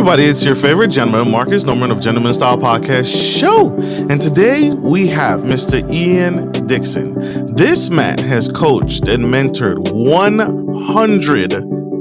everybody, it's your favorite gentleman, Marcus Norman of Gentleman Style Podcast Show. And today we have Mr. Ian Dickson. This man has coached and mentored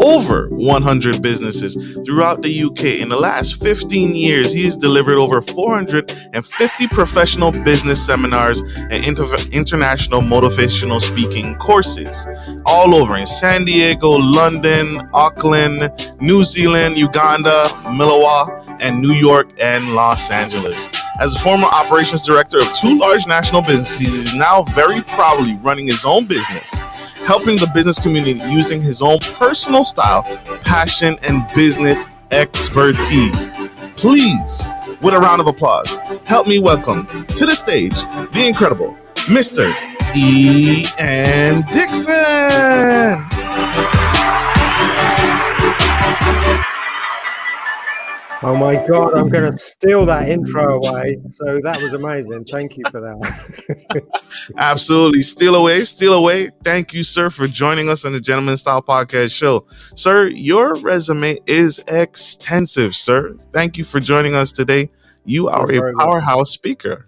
over 100 businesses throughout the UK. In the last 15 years, he has delivered over 450 professional business seminars and international motivational speaking courses all over in San Diego, London, Auckland, New Zealand, Uganda, Malawi, and New York and Los Angeles. As a former operations director of two large national businesses, he is now very proudly running his own business, helping the business community using his own personal style, passion, and business expertise. Please, with a round of applause, help me welcome to the stage the incredible Mr. Ian Dickson. Oh my God, I'm going to steal that intro away. So that was amazing. Thank you for that. Absolutely. Steal away. Thank you, sir, for joining us on the Gentleman Style Podcast Show. Sir, your resume is extensive, sir. Thank you for joining us today. You are a powerhouse speaker.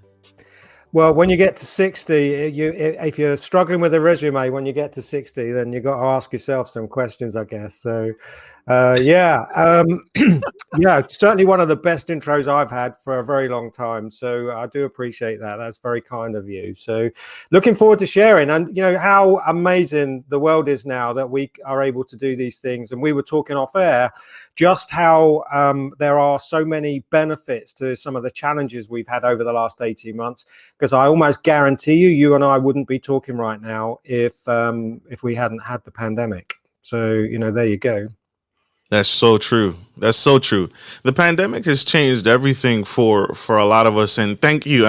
Well, when you get to 60, if you're struggling with a resume, when you get to 60, then you've got to ask yourself some questions, I guess. So, certainly one of the best intros I've had for a very long time. So I do appreciate that. That's very kind of you. So looking forward to sharing, and you know how amazing the world is now that we are able to do these things. And we were talking off air just how there are so many benefits to some of the challenges we've had over the last 18 months, because I almost guarantee you and I wouldn't be talking right now if we hadn't had the pandemic. So, you know, there you go. That's so true. The pandemic has changed everything for a lot of us. And thank you.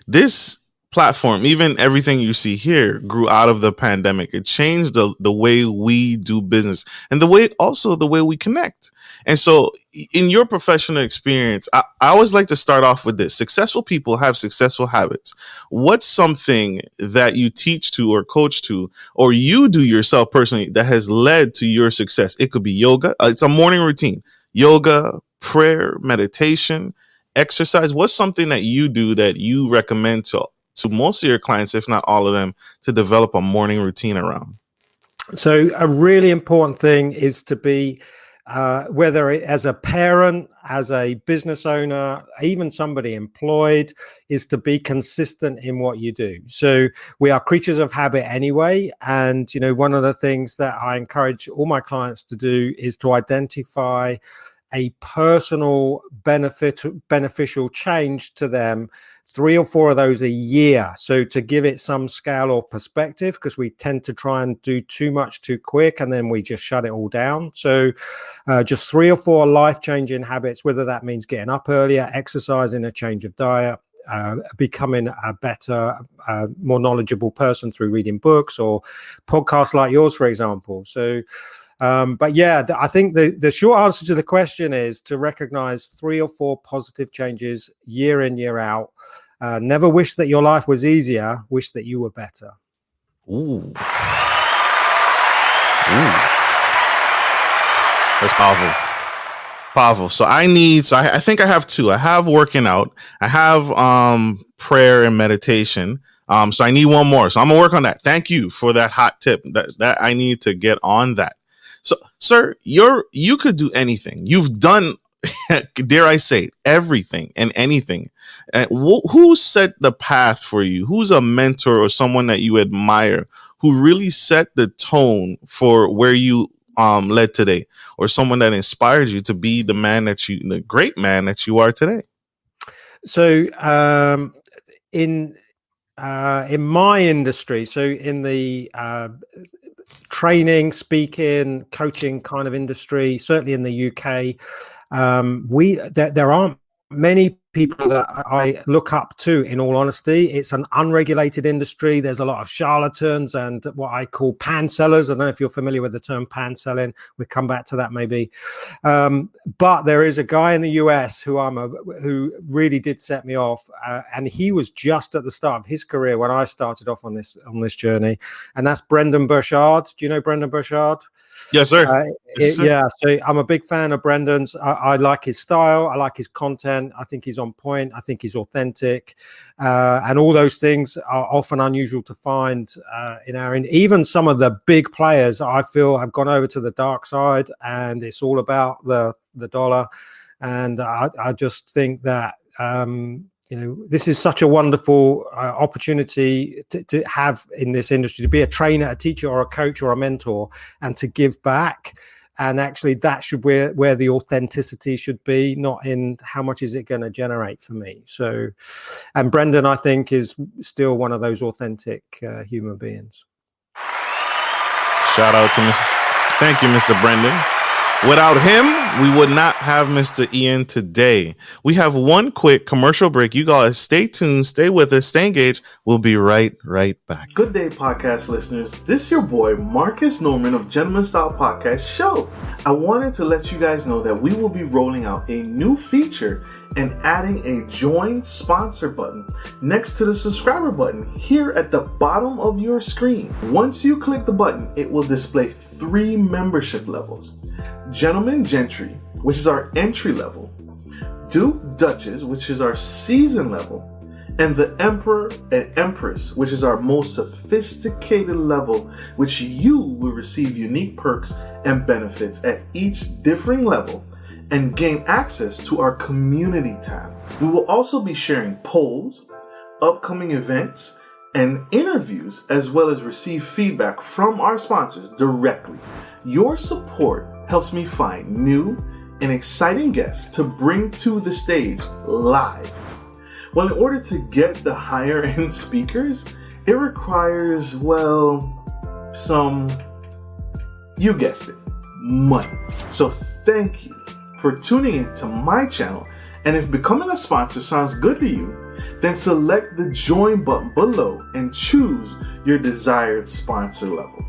This platform, even everything you see here, grew out of the pandemic. It changed the way we do business and the way we connect. And so in your professional experience, I always like to start off with this. Successful people have successful habits. What's something that you teach to or coach to, or you do yourself personally, that has led to your success? It could be yoga. It's a morning routine. Yoga, prayer, meditation, exercise. What's something that you do that you recommend to most of your clients, if not all of them, to develop a morning routine around? So a really important thing is to be whether as a parent, as a business owner, even somebody employed, is to be consistent in what you do. So we are creatures of habit anyway. And, you know, one of the things that I encourage all my clients to do is to identify a personal beneficial change to them, 3 or 4 of those a year. So to give it some scale or perspective, because we tend to try and do too much too quick and then we just shut it all down. So just 3 or 4 life-changing habits, whether that means getting up earlier, exercising, a change of diet, becoming a better, more knowledgeable person through reading books or podcasts like yours, for example. So but yeah, I think the short answer to the question is to recognize 3 or 4 positive changes year in, year out. Never wish that your life was easier, wish that you were better. Ooh. That's powerful. So I think I have 2. I have working out. I have prayer and meditation. So I need 1 more. So I'm gonna work on that. Thank you for that hot tip. That I need to get on that. So, sir, you could do anything. You've done, dare I say, everything and anything. And who set the path for you? Who's a mentor or someone that you admire who really set the tone for where you led today, or someone that inspired you to be the great man that you are today? So, in my industry, so in the training, speaking, coaching kind of industry, certainly in the UK, there aren't many people that I look up to, in all honesty. It's an unregulated industry. There's a lot of charlatans and what I call pan sellers. I don't know if you're familiar with the term pan selling. We'll come back to that maybe. But there is a guy in the US who really did set me off. And he was just at the start of his career when I started off on this journey. And that's Brendan Burchard. Do you know Brendan Burchard? Yes, sir. Yes, sir. Yeah, so I'm a big fan of Brendan's. I like his style. I like his content. I think he's on point. I think he's authentic. And all those things are often unusual to find even some of the big players, I feel, have gone over to the dark side, and it's all about the dollar. And I just think that this is such a wonderful opportunity to have in this industry, to be a trainer, a teacher, or a coach, or a mentor, and to give back. And actually, that should where the authenticity should be, not in how much is it going to generate for me. So, and Brendan, I think, is still one of those authentic human beings. Shout out to Thank you, Mr. Brendan. Without him, we would not have Mr. Ian today. We have one quick commercial break. You guys stay tuned, stay with us, stay engaged. We'll be right back. Good day, podcast listeners. This is your boy, Marcus Norman of Gentleman Style Podcast Show. I wanted to let you guys know that we will be rolling out a new feature and adding a join sponsor button next to the subscriber button here at the bottom of your screen. Once you click the button, it will display 3 membership levels. Gentleman Gentry, which is our entry level, Duke Duchess, which is our season level, and the Emperor and Empress, which is our most sophisticated level, which you will receive unique perks and benefits at each differing level and gain access to our community tab. We will also be sharing polls, upcoming events, and interviews, as well as receive feedback from our sponsors directly. Your support helps me find new and exciting guests to bring to the stage live. Well, in order to get the higher end speakers, it requires, you guessed it, money. So thank you for tuning in to my channel. And if becoming a sponsor sounds good to you, then select the join button below and choose your desired sponsor level.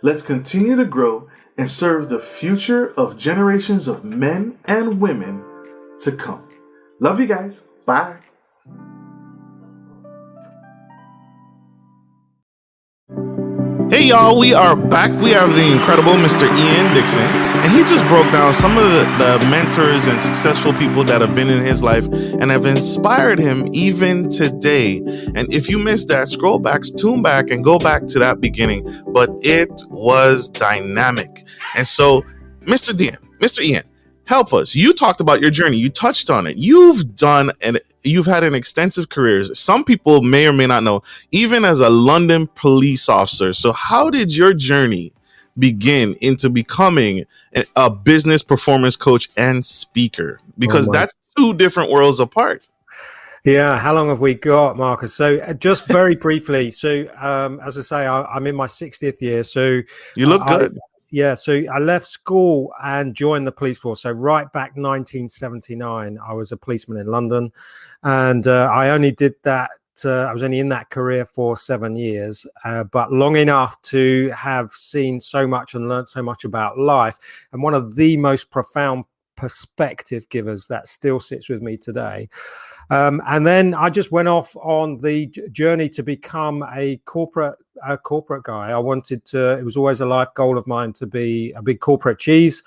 Let's continue to grow and serve the future of generations of men and women to come. Love you guys. Bye. Hey y'all, we are back. We have the incredible Mr. Ian Dickson, and he just broke down some of the mentors and successful people that have been in his life and have inspired him even today. And if you missed that, scroll back, tune back, and go back to that beginning. But it was dynamic. And so, Mr. Ian, help us. You talked about your journey. You touched on it. You've had an extensive career. Some people may or may not know, even as a London police officer. So how did your journey begin into becoming a business performance coach and speaker? Because that's 2 different worlds apart. Yeah. How long have we got, Marcus? So just very briefly. So as I say, I'm in my 60th year. So you look good. So I left school and joined the police force. So right back 1979, I was a policeman in London, and I only did that. I was only in that career for 7 years, but long enough to have seen so much and learned so much about life. And one of the most profound perspective givers that still sits with me today. And then I just went off on the journey to become a corporate guy. I wanted to, it was always a life goal of mine to be a big corporate cheese.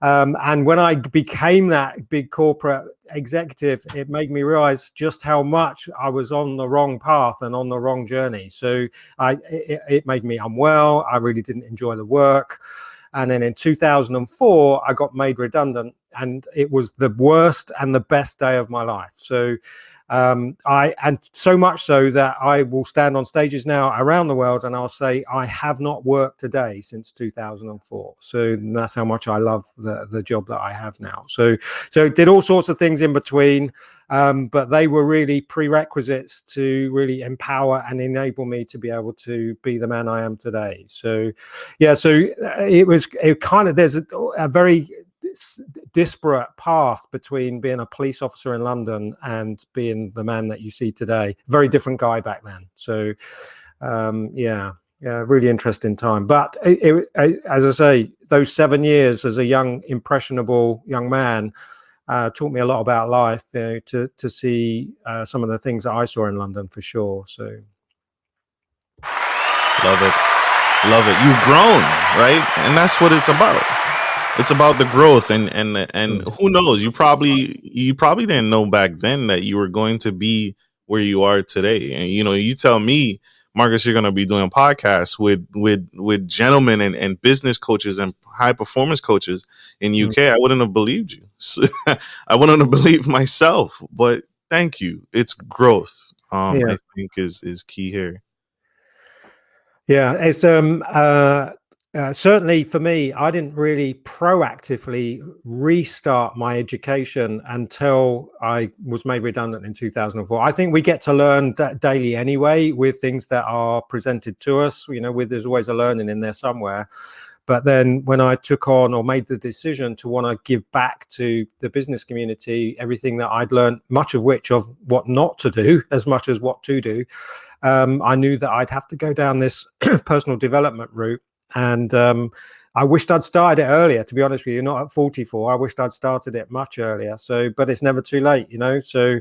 And when I became that big corporate executive, it made me realize just how much I was on the wrong path and on the wrong journey. So it made me unwell. I really didn't enjoy the work. And then in 2004, I got made redundant, and it was the worst and the best day of my life. So and so much so that I will stand on stages now around the world and I'll say I have not worked a day since 2004. So that's how much I love the job that I have now. So did all sorts of things in between, but they were really prerequisites to really empower and enable me to be able to be the man I am today. So yeah, so it kind of, there's a very disparate path between being a police officer in London and being the man that you see today. Very different guy back then. So really interesting time. But as I say, those 7 years as a young, impressionable young man taught me a lot about life, to see some of the things that I saw in London, for sure. So love it. Love it. You've grown, right? And that's what it's about. It's about the growth, and who knows? You probably didn't know back then that you were going to be where you are today. And you tell me, Marcus, you're going to be doing podcasts with gentlemen and business coaches and high performance coaches in UK. I wouldn't have believed you. I wouldn't have believed myself. But thank you. It's growth. I think is key here. Yeah, it's certainly for me, I didn't really proactively restart my education until I was made redundant in 2004. I think we get to learn that daily anyway with things that are presented to us. There's always a learning in there somewhere. But then when I took on or made the decision to want to give back to the business community, everything that I'd learned, much of which of what not to do as much as what to do, I knew that I'd have to go down this personal development route. And I wished I'd started it earlier, to be honest with you, not at 44. I wished I'd started it much earlier. But it's never too late, So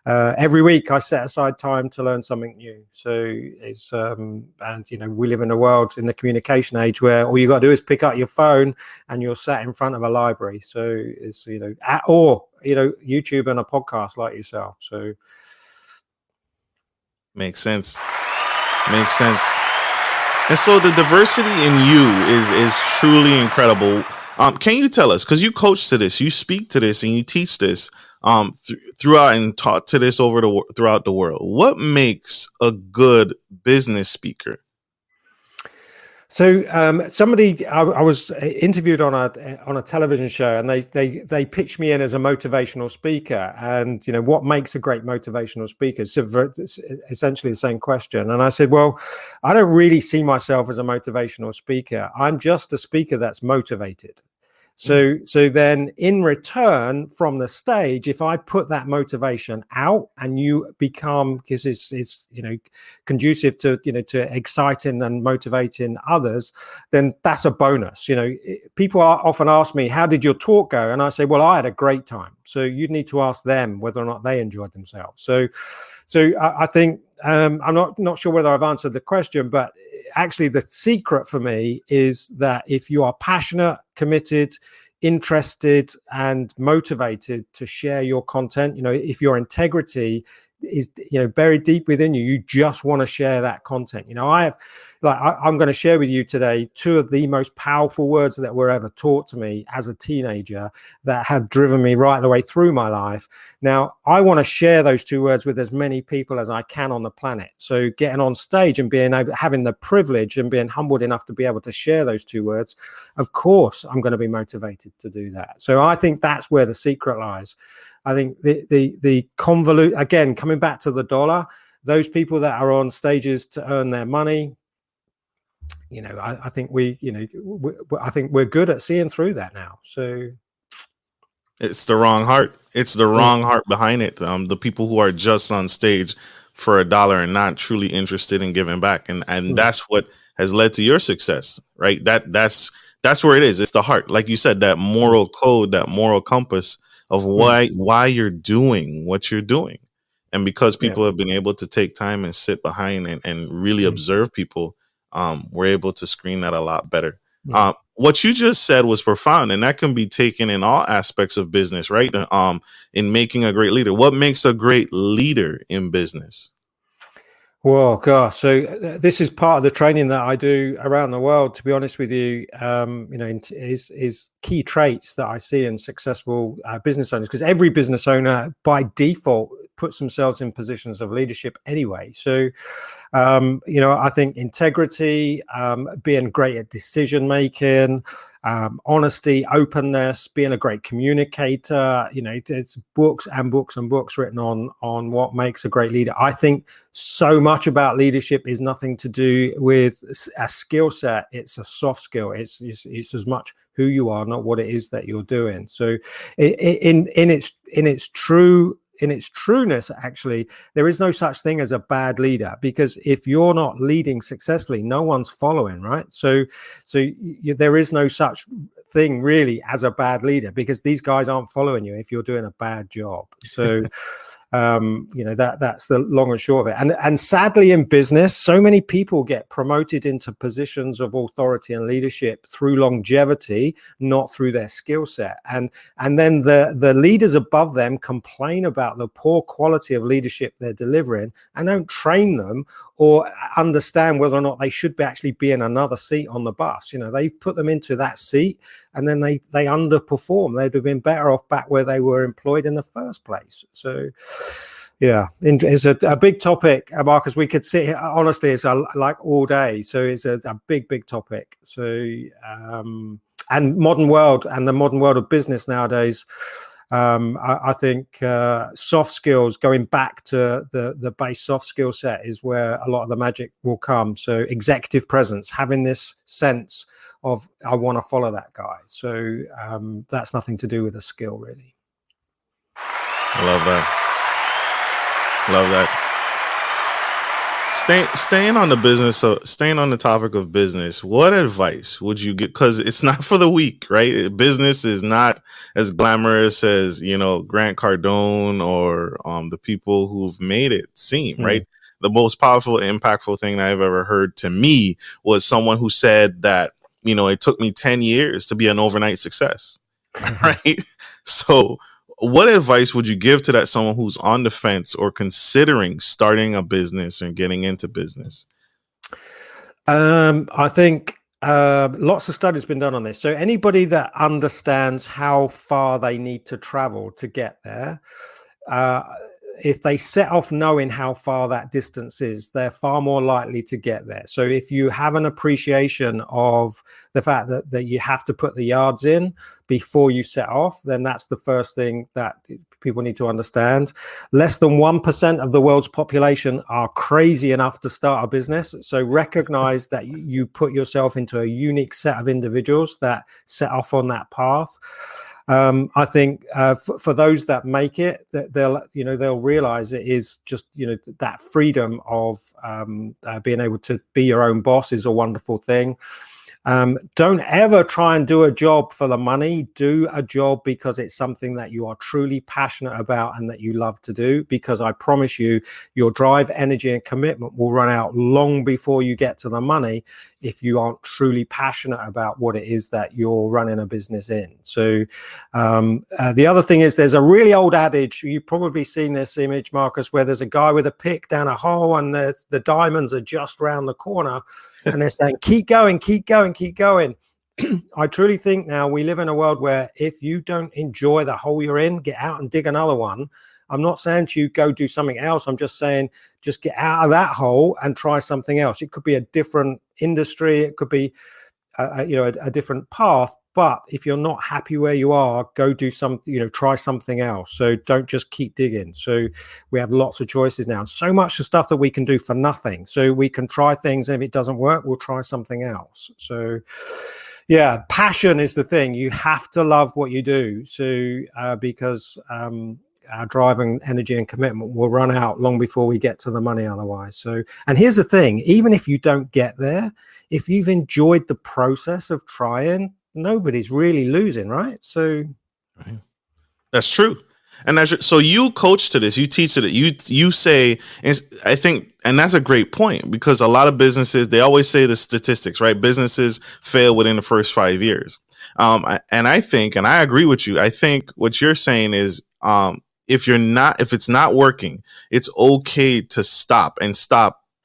every week I set aside time to learn something new. So it's, we live in a world in the communication age where all you got to do is pick up your phone and you're sat in front of a library. So it's, YouTube and a podcast like yourself. So. Makes sense. And so the diversity in you is truly incredible. Can you tell us, because you coach to this, you speak to this, and you teach this throughout and taught to this throughout the world. What makes a good business speaker? So I was interviewed on a television show, and they pitched me in as a motivational speaker. And what makes a great motivational speaker? So essentially the same question. And I said, well, I don't really see myself as a motivational speaker. I'm just a speaker that's motivated. So then in return from the stage, if I put that motivation out and you become, because it's conducive to to exciting and motivating others, then that's a bonus. People often ask me, how did your talk go? And I say, well, I had a great time. So you'd need to ask them whether or not they enjoyed themselves. So I think I'm not sure whether I've answered the question, but actually the secret for me is that if you are passionate, committed, interested, and motivated to share your content, if your integrity is buried deep within you, you just want to share that content. I'm going to share with you today two of the most powerful words that were ever taught to me as a teenager that have driven me right the way through my life. Now, I want to share those two words with as many people as I can on the planet. So getting on stage and having the privilege and being humbled enough to be able to share those two words, of course, I'm going to be motivated to do that. So I think that's where the secret lies. I think the convolute, again, coming back to the dollar, those people that are on stages to earn their money, I think I think we're good at seeing through that now. So it's the wrong heart. It's the wrong heart behind it. The people who are just on stage for $1 and not truly interested in giving back, and that's what has led to your success, right? That's where it is. It's the heart, like you said, that moral code, that moral compass of why you're doing what you're doing. And because people have been able to take time and sit behind and really observe people, we're able to screen that a lot better. What you just said was profound, and that can be taken in all aspects of business, right? In making a great leader. What makes a great leader in business? Well, gosh, so this is part of the training that I do around the world, to be honest with you, is key traits that I see in successful business owners, because every business owner by default puts themselves in positions of leadership anyway. So, I think integrity, being great at decision making, honesty, openness, being a great communicator, it's books and books and books written on what makes a great leader. I think so much about leadership is nothing to do with a skill set. It's a soft skill. It's as much who you are, not what it is that you're doing. So in its trueness, actually, there is no such thing as a bad leader, because if you're not leading successfully, no one's following, right? So there is no such thing really as a bad leader, because these guys aren't following you if you're doing a bad job. So That's the long and short of it. And sadly, in business, so many people get promoted into positions of authority and leadership through longevity, not through their skill set. And then the leaders above them complain about the poor quality of leadership they're delivering and don't train them or understand whether or not they should actually be in another seat on the bus. They've put them into that seat and then they underperform. They'd have been better off back where they were employed in the first place. So yeah, it's a big topic, Marcus. We could sit here, honestly, it's like all day. So it's a big topic. So and modern world and the modern world of business nowadays, I think soft skills, going back to the base soft skill set, is where a lot of the magic will come. So executive presence, having this sense of I want to follow that guy. So that's nothing to do with a skill, really. I love that. Staying on the topic of business, what advice would you get? Because it's not for the weak, right? Business is not as glamorous as, Grant Cardone or the people who've made it seem, right? The most powerful, impactful thing I've ever heard to me was someone who said that, it took me 10 years to be an overnight success, right? So what advice would you give to that someone who's on the fence or considering starting a business and getting into business? I think lots of studies been done on this. So anybody that understands how far they need to travel to get there, if they set off knowing how far that distance is, they're far more likely to get there. So if you have an appreciation of the fact that you have to put the yards in before you set off, then that's the first thing that people need to understand. Less than 1% of the world's population are crazy enough to start a business. So recognize that you put yourself into a unique set of individuals that set off on that path. I think for those that make it, that they'll realize it is just that freedom of being able to be your own boss is a wonderful thing. Don't ever try and do a job for the money. Do a job because it's something that you are truly passionate about and that you love to do, because I promise you, your drive, energy, and commitment will run out long before you get to the money if you aren't truly passionate about what it is that you're running a business in. So the other thing is, there's a really old adage, you've probably seen this image, Marcus, where there's a guy with a pick down a hole and the diamonds are just round the corner. And they're saying, keep going, keep going, keep going. I truly think now we live in a world where if you don't enjoy the hole you're in, get out and dig another one. I'm not saying to you, go do something else. I'm just saying, just get out of that hole and try something else. It could be a different industry. It could be, a different path. But if you're not happy where you are, go do something, try something else. So don't just keep digging. So we have lots of choices now. So much of stuff that we can do for nothing. So we can try things, and if it doesn't work, we'll try something else. So yeah, passion is the thing. You have to love what you do. So because our drive and energy and commitment will run out long before we get to the money otherwise. So, and here's the thing, even if you don't get there, if you've enjoyed the process of trying, nobody's really losing, right? So right. That's true. And so you coach to this, you teach it, you say, I think, and that's a great point, because a lot of businesses, they always say the statistics, right? Businesses fail within the first 5 years. And I think, and I agree with you, I think what you're saying is, if it's not working, it's okay to stop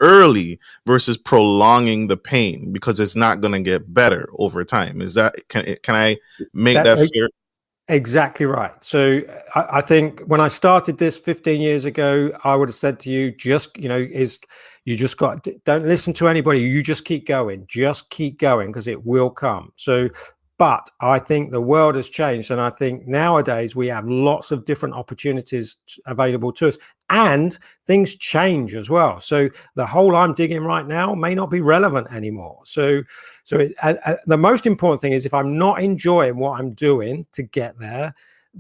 early versus prolonging the pain, because it's not going to get better over time. Is that, can I make that fair? Exactly right. So I think when I started this 15 years ago, I would have said to you, don't listen to anybody. You just keep going, because it will come. So, but I think the world has changed. And I think nowadays we have lots of different opportunities available to us, and things change as well. So the hole I'm digging right now may not be relevant anymore. So the most important thing is, if I'm not enjoying what I'm doing to get there,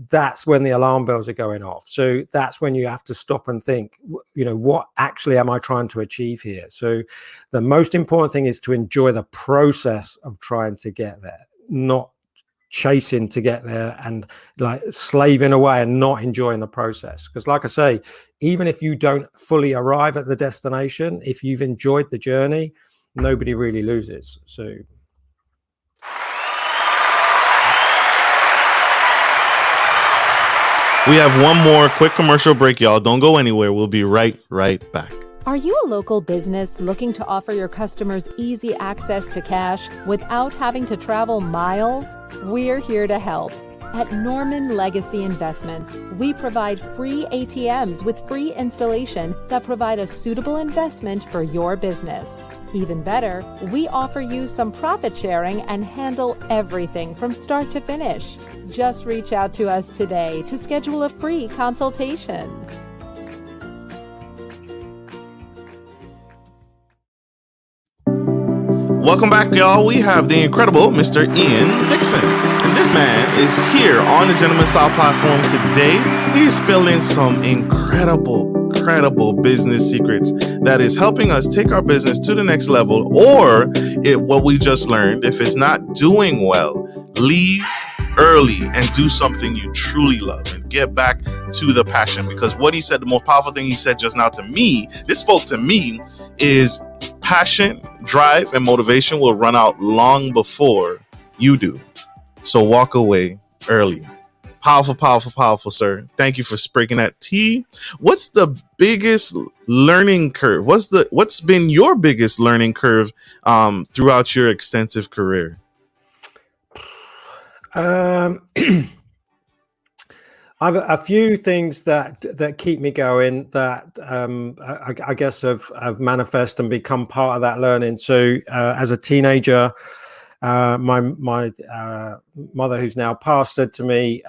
that's when the alarm bells are going off. So that's when you have to stop and think, what actually am I trying to achieve here? So the most important thing is to enjoy the process of trying to get there, not chasing to get there and like slaving away and not enjoying the process. Because like I say, even if you don't fully arrive at the destination, if you've enjoyed the journey, nobody really loses. So we have one more quick commercial break, y'all. Don't go anywhere. We'll be right back. Are you a local business looking to offer your customers easy access to cash without having to travel miles? We're here to help. At Norman Legacy Investments, we provide free ATMs with free installation that provide a suitable investment for your business. Even better, we offer you some profit sharing and handle everything from start to finish. Just reach out to us today to schedule a free consultation. Welcome back, y'all. We have the incredible Mr. Ian Dickson. And this man is here on the Gentleman Style platform today. He's spilling some incredible business secrets that is helping us take our business to the next level, or what we just learned, if it's not doing well, leave early and do something you truly love and get back to the passion. Because what he said, the most powerful thing he said just now to me, this spoke to me, is passion, drive, and motivation will run out long before you do. So walk away early. Powerful, sir. Thank you for breaking that tea. What's the biggest learning curve? What's been your biggest learning curve throughout your extensive career? I've a few things that keep me going that I guess have manifest and become part of that learning. So as a teenager, my mother, who's now passed, said to me,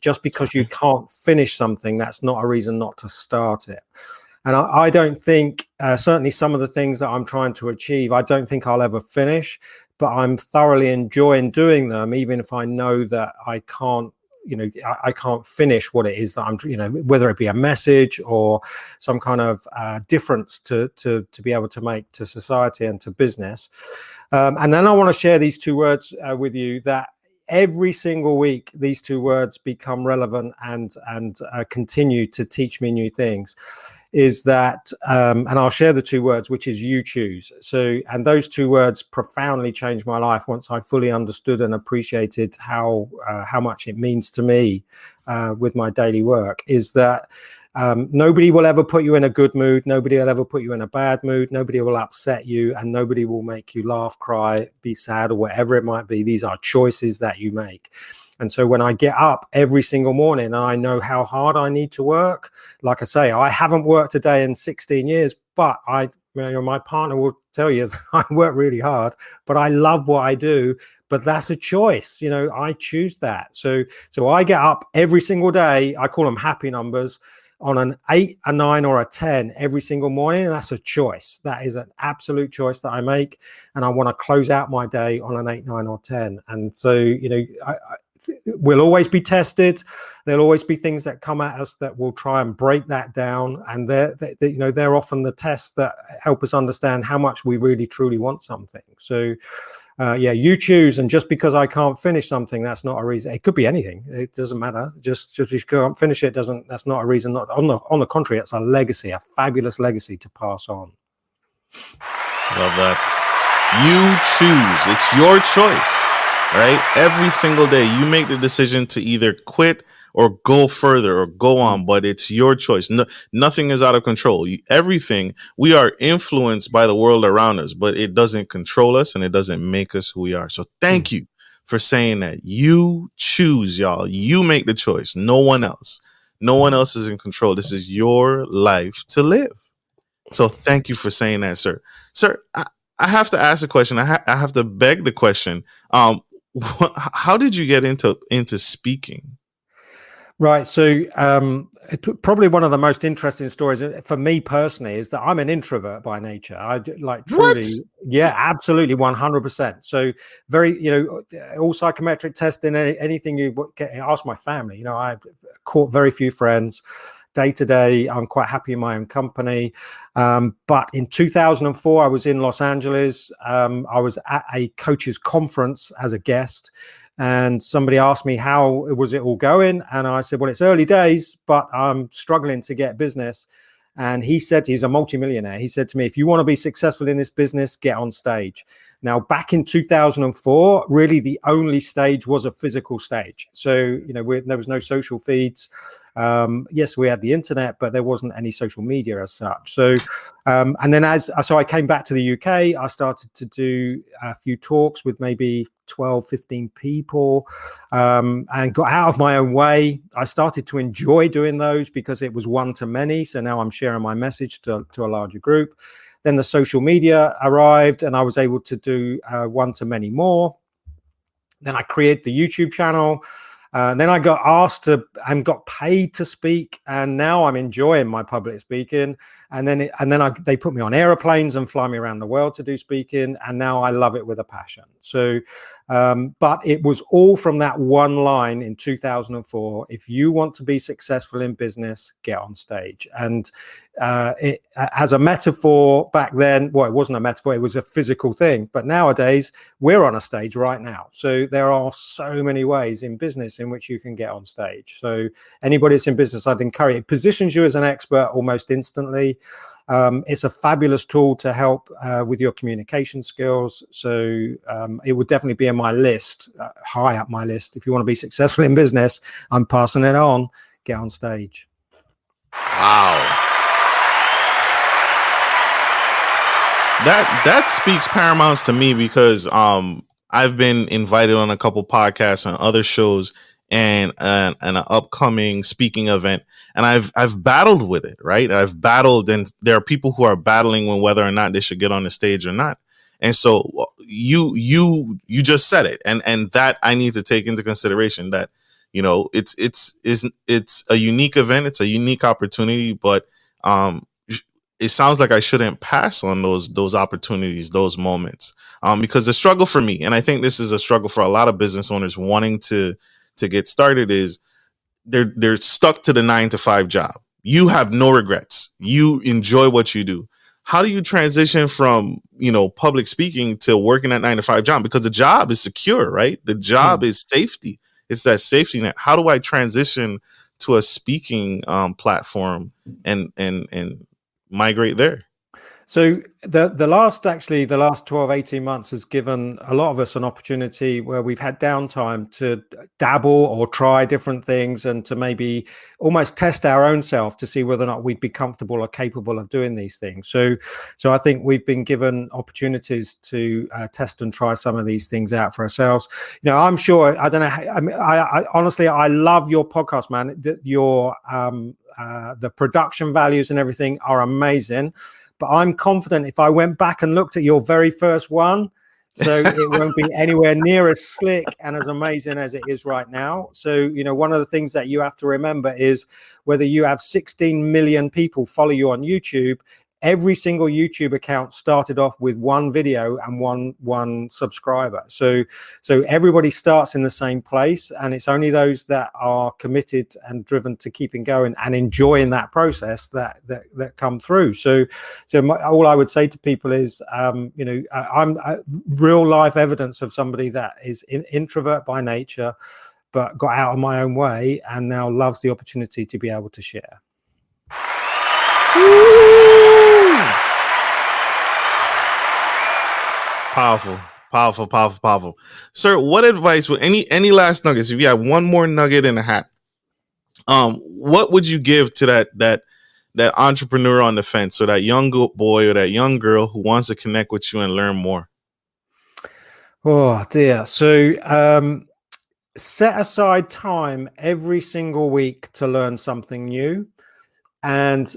just because you can't finish something, that's not a reason not to start it. And I don't think, certainly some of the things that I'm trying to achieve, I don't think I'll ever finish, but I'm thoroughly enjoying doing them, even if I know that I can't, I can't finish what it is that I'm, whether it be a message or some kind of difference to be able to make to society and to business. And then I want to share these two words with you that every single week, these two words become relevant and continue to teach me new things. Is that, and I'll share the two words, which is you choose. So, and those two words profoundly changed my life once I fully understood and appreciated how much it means to me with my daily work. Is that nobody will ever put you in a good mood, nobody will ever put you in a bad mood, nobody will upset you, and nobody will make you laugh, cry, be sad, or whatever it might be. These are choices that you make. And so when I get up every single morning and I know how hard I need to work, like I say, I haven't worked a day in 16 years, but my partner will tell you that I work really hard, but I love what I do. But that's a choice. I choose that. So I get up every single day. I call them happy numbers, on an 8, a 9, or a 10 every single morning. And that's a choice. That is an absolute choice that I make. And I want to close out my day on an 8, 9, or 10. And so, we'll always be tested. There'll always be things that come at us that will try and break that down. And they're often the tests that help us understand how much we really truly want something. So you choose. And just because I can't finish something, that's not a reason. It could be anything. It doesn't matter. Just you can't finish it. That's not a reason. Not on the contrary, it's a legacy, a fabulous legacy to pass on. Love that. You choose. It's your choice. Right? Every single day you make the decision to either quit or go further or go on, but it's your choice. Nothing is out of control. Everything, we are influenced by the world around us, but it doesn't control us and it doesn't make us who we are. So thank you for saying that. You choose, y'all. You make the choice. No one else. No one else is in control. This is your life to live. So thank you for saying that, sir. Sir, I have to ask a question. I have to beg the question. How did you get into speaking? Right. So probably one of the most interesting stories for me personally is that I'm an introvert by nature. I like truly. What? Yeah, absolutely. 100%. So very, all psychometric testing, anything you get, ask my family, I caught very few friends. Day to day, I'm quite happy in my own company. But in 2004, I was in Los Angeles. I was at a coaches conference as a guest. And somebody asked me, how was it all going? And I said, well, it's early days, but I'm struggling to get business. And he said, he's a multimillionaire. He said to me, if you want to be successful in this business, get on stage. Now, back in 2004, really the only stage was a physical stage. So, there was no social feeds. Yes, we had the internet, but there wasn't any social media as such. So, and then so I came back to the UK, I started to do a few talks with maybe 12, 15 people, and got out of my own way. I started to enjoy doing those because it was one to many. So now I'm sharing my message to a larger group. Then the social media arrived and I was able to do one to many more. Then I created the YouTube channel. Then I got asked to and got paid to speak, and now I'm enjoying my public speaking. And then they put me on airplanes and fly me around the world to do speaking, and now I love it with a passion. So, but it was all from that one line in 2004. If you want to be successful in business, get on stage. And it, as a metaphor back then, well, it wasn't a metaphor, it was a physical thing. But nowadays, we're on a stage right now. So there are so many ways in business in which you can get on stage. So anybody that's in business, I'd encourage it. Positions you as an expert almost instantly. It's a fabulous tool to help with your communication skills. So it would definitely be on my list, high up my list. If you want to be successful in business, I'm passing it on. Get on stage. Wow. That speaks paramount to me because I've been invited on a couple podcasts and other shows and an upcoming speaking event, and I've battled with it, right? I've battled, and there are people who are battling with whether or not they should get on the stage or not. And so you just said it, and that I need to take into consideration that, it's a unique event, it's a unique opportunity, but it sounds like I shouldn't pass on those opportunities, those moments, because the struggle for me, and I think this is a struggle for a lot of business owners wanting to get started, is they're stuck to the 9-to-5 job. You have no regrets. You enjoy what you do. How do you transition from, public speaking to working that 9-to-5 job? Because the job is secure, right? The job is safety. It's that safety net. How do I transition to a speaking platform and migrate there? So the last 12, 18 months has given a lot of us an opportunity where we've had downtime to dabble or try different things and to maybe almost test our own self to see whether or not we'd be comfortable or capable of doing these things. So I think we've been given opportunities to test and try some of these things out for ourselves. I'm sure, I don't know, I honestly, I love your podcast, man. Your the production values and everything are amazing. But I'm confident if I went back and looked at your very first one, so it won't be anywhere near as slick and as amazing as it is right now. So, one of the things that you have to remember is whether you have 16 million people follow you on YouTube, every single YouTube account started off with one video and one subscriber. So everybody starts in the same place, and it's only those that are committed and driven to keeping going and enjoying that process that come through. So all I would say to people is, I'm real life evidence of somebody that is introvert by nature, but got out of my own way and now loves the opportunity to be able to share. Powerful. Sir, what advice would any last nuggets? If you have one more nugget in the hat, what would you give to that entrepreneur on the fence, or that young boy or that young girl who wants to connect with you and learn more? Oh dear. So set aside time every single week to learn something new. And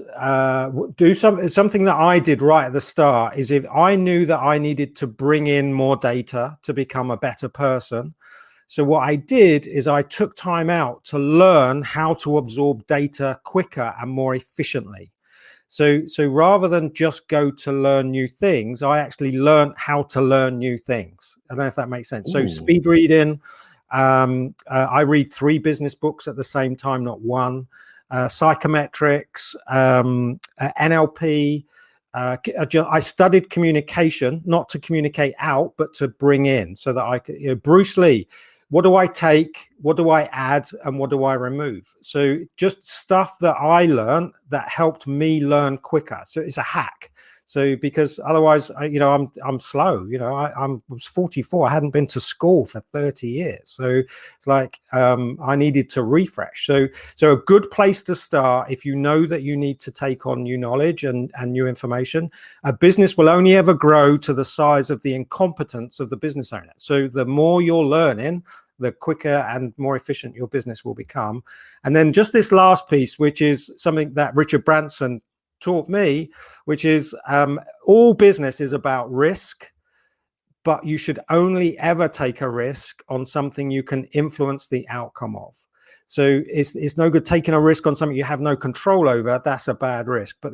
do something that I did right at the start is, if I knew that I needed to bring in more data to become a better person, so what I did is I took time out to learn how to absorb data quicker and more efficiently. So rather than just go to learn new things, I actually learned how to learn new things. I don't know if that makes sense. So speed reading, I read 3 business books at the same time, not one. Psychometrics, NLP. I studied communication, not to communicate out, but to bring in, so that I could. Bruce Lee what do I take, what do I add, and what do I remove? So just stuff that I learned that helped me learn quicker. So it's a hack. So because otherwise, I'm slow. I was 44. I hadn't been to school for 30 years. So it's like I needed to refresh. So a good place to start, if you know that you need to take on new knowledge and new information, a business will only ever grow to the size of the incompetence of the business owner. So the more you're learning, the quicker and more efficient your business will become. And then just this last piece, which is something that Richard Branson taught me, which is all business is about risk, but you should only ever take a risk on something you can influence the outcome of. So it's no good taking a risk on something you have no control over. That's a bad risk. But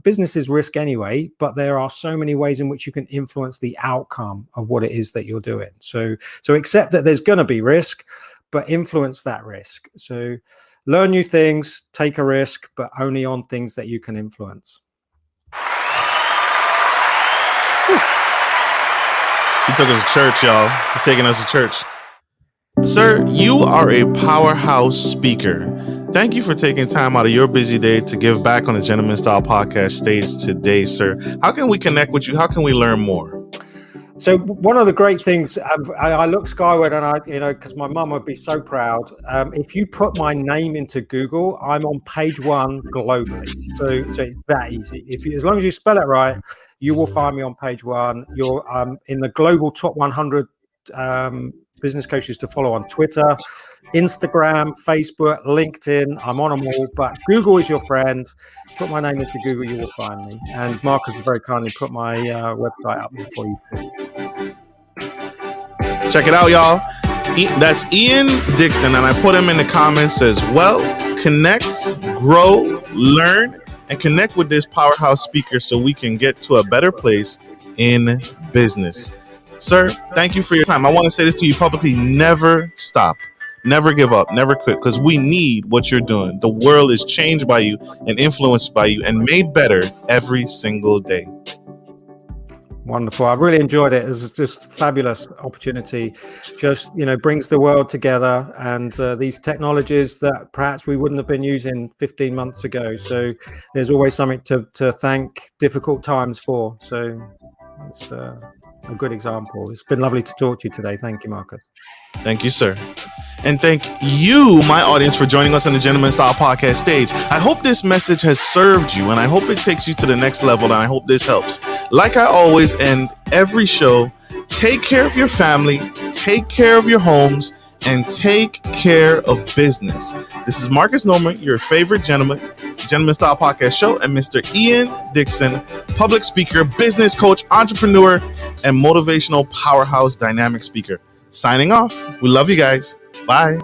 business is risk anyway, but there are so many ways in which you can influence the outcome of what it is that you're doing. So accept that there's going to be risk, but influence that risk. So learn new things, take a risk, but only on things that you can influence. He took us to church, y'all. He's taking us to church. Sir, you are a powerhouse speaker. Thank you for taking time out of your busy day to give back on the Gentleman Style Podcast stage today, sir. How can we connect with you? How can we learn more? So one of the great things, I look skyward and because my mum would be so proud. If you put my name into Google, I'm on page 1 globally. So it's that easy. As long as you spell it right, you will find me on page 1. You're in the global top 100 business coaches to follow on Twitter, Instagram, Facebook, LinkedIn. I'm on them all, but Google is your friend. Put my name into Google, you will find me. And Marcus very kindly put my website up there for you too. Check it out, y'all. That's Ian Dickson, and I put him in the comments as well. Connect, grow, learn, and connect with this powerhouse speaker so we can get to a better place in business. Sir, thank you for your time. I want to say this to you publicly. Never stop. Never give up. Never quit, because we need what you're doing. The world is changed by you and influenced by you and made better every single day. Wonderful. I really enjoyed it. It was just a fabulous opportunity. Just, brings the world together, and these technologies that perhaps we wouldn't have been using 15 months ago. So there's always something to thank difficult times for. So it's a good example. It's been lovely to talk to you today. Thank you, Marcus. Thank you, sir. And thank you, my audience, for joining us on the Gentleman Style Podcast stage. I hope this message has served you, and I hope it takes you to the next level, and I hope this helps. Like I always end every show, take care of your family, take care of your homes, and take care of business. This is Marcus Norman, your favorite Gentleman Style Podcast show, and Mr. Ian Dickson, public speaker, business coach, entrepreneur, and motivational powerhouse dynamic speaker. Signing off. We love you guys. Bye.